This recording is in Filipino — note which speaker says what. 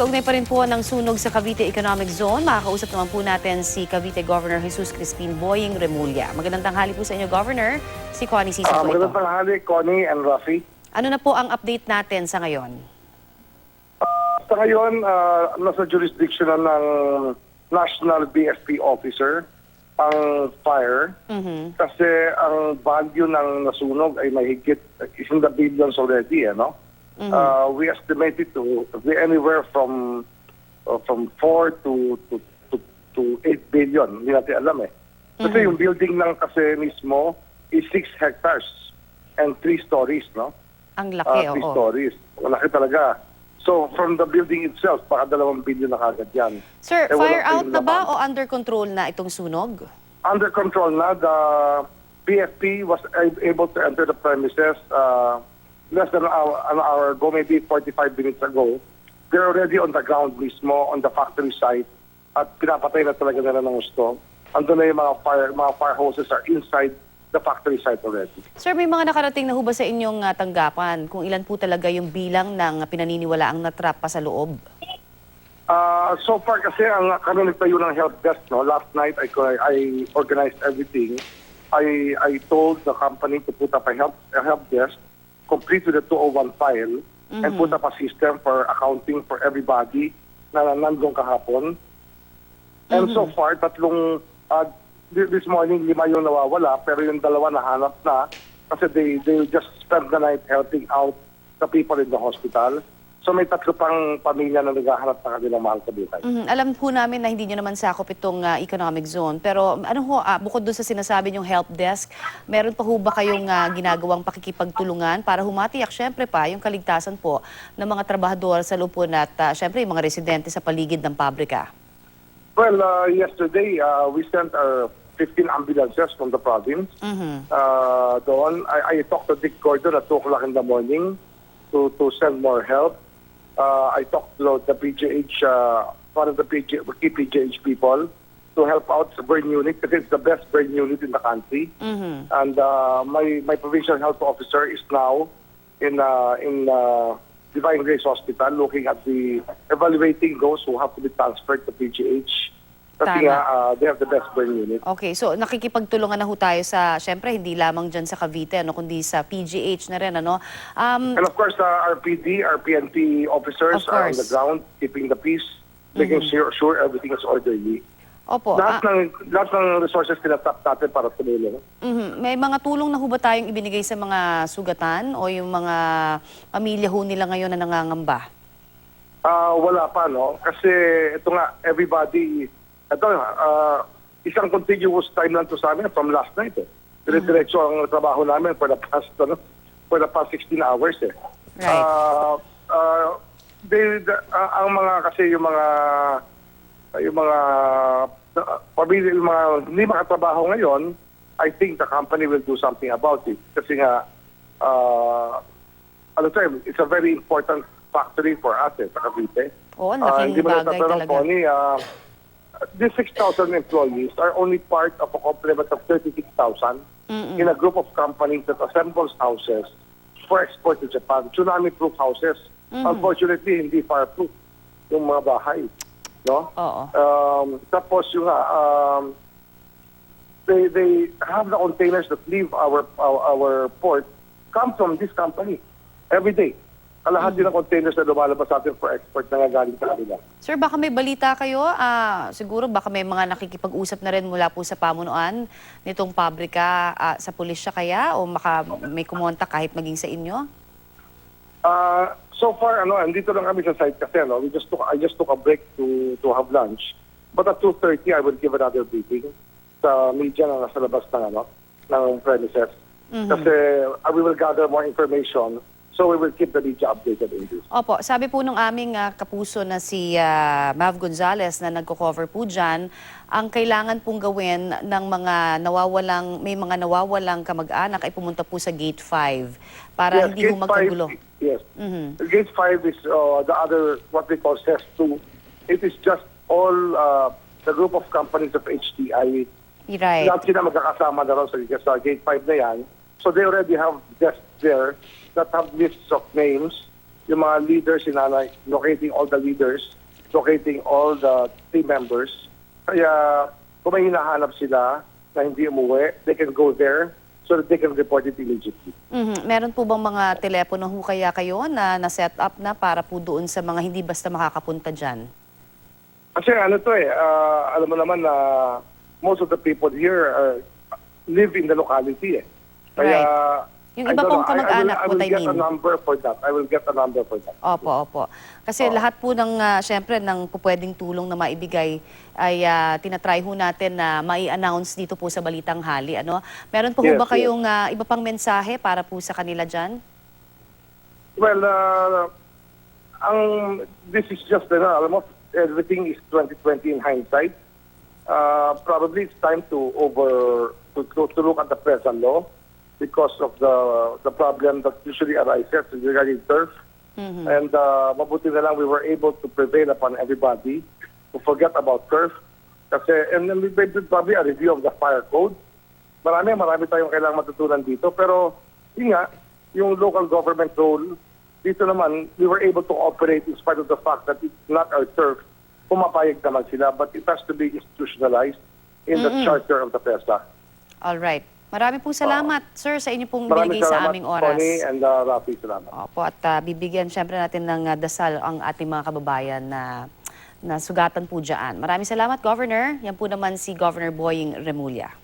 Speaker 1: kaugnay pa rin po ng sunog sa Cavite Economic Zone. Makakausap naman po natin si Cavite Governor Jesus Crispin Boying Remulla. Magandang tanghali po sa inyo, Governor. Si Connie Sisa po ito.
Speaker 2: Magandang tanghali, Connie and Rafi.
Speaker 1: Ano na po ang update natin sa ngayon?
Speaker 2: Sa ngayon, nasa jurisdiction na ng National BFP Officer ang fire kasi ang value ng nasunog ay mahigit is in the billions already, no? We estimate it to be anywhere from 4 to 8 billion. Hindi natin alam eh. Kasi yung building lang kasi mismo is 6 hectares and 3 stories, no?
Speaker 1: Ang laki,
Speaker 2: 3 stories. Malaki talaga. So, from the building itself, baka 2 billion na kagad yan.
Speaker 1: Sir, fire out na ba
Speaker 2: naman.
Speaker 1: o under control na itong sunog?
Speaker 2: Under control na. The PFP was able to enter the premises less than an hour ago, maybe 45 minutes ago. They're already on the ground mismo, on the factory site, at pinapatay na talaga nila ng gusto. Andun na yung mga fire hoses are inside the factory site already.
Speaker 1: Sir, may mga nakarating na ho ba sa inyong tanggapan kung ilan po talaga yung bilang ng pinaniniwalaang natrap pa sa loob?
Speaker 2: So far kasi kami nagtayo ng help desk, no? Last night I organized everything. I told the company to put up a help desk complete with the 201 file and put up a system for accounting for everybody na nandun kahapon. And so far, this morning 5 yung nawawala pero yung 2 nahanap na kasi they just spent the night helping out the people in the hospital. So may 3 pang pamilya na naghahanap ng kanilang mahal sa buhay.
Speaker 1: Alam po namin na hindi nyo naman sakop itong economic zone. Pero ano ho, bukod doon sa sinasabi nyong help desk, meron pa ho ba kayong ginagawang pakikipagtulungan para humatiyak, syempre pa, yung kaligtasan po ng mga trabahador sa loob po at syempre yung mga residente sa paligid ng pabrika?
Speaker 2: Well, yesterday we sent our 15 ambulances from the province. Doon, I talked to Dick Gordon at 2 o'clock in the morning to send more help. I talked to the PGH, one of the key PGH people to help out the burn unit because it's the best burn unit in the country. And my provincial health officer is now in Divine Grace Hospital looking at evaluating those who have to be transferred to PGH. Kasi they have the best burn unit.
Speaker 1: Okay, so nakikipagtulungan na ho tayo sa, syempre, hindi lamang dyan sa Cavite, kundi sa PGH na rin, ano?
Speaker 2: And of course, our PD, our PNP officers are on the ground, keeping the peace, making sure everything is orderly.
Speaker 1: Opo.
Speaker 2: Lahat ng resources tinatap natin para tumulong.
Speaker 1: May mga tulong na ho ba tayong ibinigay sa mga sugatan o yung mga pamilya ho nila ngayon na nangangamba?
Speaker 2: Wala pa, no? Kasi ito nga, everybody... Ito, isang continuous time lang to sa amin from last night. Dire-diretso ang trabaho namin for the past 16 hours.
Speaker 1: Right.
Speaker 2: Ang mga kasi yung mga pamilya, yung mga hindi makatrabaho ngayon, I think the company will do something about it. Kasi nga, it's a very important factory for us sa Cavite.
Speaker 1: Oo, laking bagay talaga.
Speaker 2: These 6,000 employees are only part of a complement of 36,000 in a group of companies that assembles houses for export to Japan. Tsunami-proof houses. Unfortunately, hindi fireproof yung mga bahay. No?
Speaker 1: Oo.
Speaker 2: Tapos yung they have the containers that leave our port come from this company every day. Kalahati ng containers na lumalabas sa atin for export na galing sa kanila.
Speaker 1: Sir, baka may balita kayo? Siguro baka may mga nakikipag-usap na rin mula po sa pamunuan nitong pabrika sa pulisya kaya? O may kumontak kahit maging sa inyo?
Speaker 2: So far, andito lang kami sa site kasi, I just took a break to have lunch. But at 2:30, I will give another briefing sa media na nasa labas ng premises. Kasi we will gather more information. So we will keep the media updated in this.
Speaker 1: Opo, sabi po nung aming kapuso na si Mav Gonzales na nagko-cover po dyan, ang kailangan pong gawin ng may mga nawawalang kamag-anak ay pumunta po sa Gate 5 para hindi ho magkagulo.
Speaker 2: Yes. Gate 5 is the other, what we call CES2. It is just all the group of companies of HTI.
Speaker 1: Right.
Speaker 2: Lahat sila magkakasama na rin sa Gate 5 na yan. So they already have desks there that have lists of names yung mga leaders, locating all the leaders, locating all the team members. Kaya kung may hinahanap sila na hindi umuwi, they can go there so that they can report it immediately.
Speaker 1: Meron po bang mga telepono ho kaya kayo na na-set up na para po doon sa mga hindi basta makakapunta dyan?
Speaker 2: Kasi alam mo naman na most of the people here live in the locality. Kaya,
Speaker 1: Yung iba pong kamag-anak
Speaker 2: I
Speaker 1: po,
Speaker 2: will get a
Speaker 1: Taymin.
Speaker 2: number for that. I will get a number for that.
Speaker 1: Opo. Kasi lahat po ng, syempre, ng pupwedeng tulong na maibigay ay tinatry ho natin na mai-announce dito po sa Balitang Hali. Ano? Meron po ho
Speaker 2: Yes,
Speaker 1: ba kayong iba pang mensahe para po sa kanila dyan?
Speaker 2: Well, this is just, alam mo, everything is 2020 in hindsight. Probably it's time to look at the present law because of the problem that usually arises regarding turf. And mabuti na lang we were able to prevail upon everybody to forget about turf. And then we did probably a review of the fire code. Marami tayong kailangang matutunan dito. Pero yun nga, yung local government role, dito naman, we were able to operate in spite of the fact that it's not our turf. Pumapayag naman sila, but it has to be institutionalized in the charter of the PESA.
Speaker 1: All right. Marami pong salamat, sir, sa inyo pong
Speaker 2: Maraming
Speaker 1: binigay sa
Speaker 2: salamat,
Speaker 1: aming oras.
Speaker 2: Tony and Rafi, salamat.
Speaker 1: Opo, at bibigyan syempre natin ng dasal ang ating mga kababayan na sugatan po dyan. Maraming salamat, Governor. Yan po naman si Governor Boying Remulla.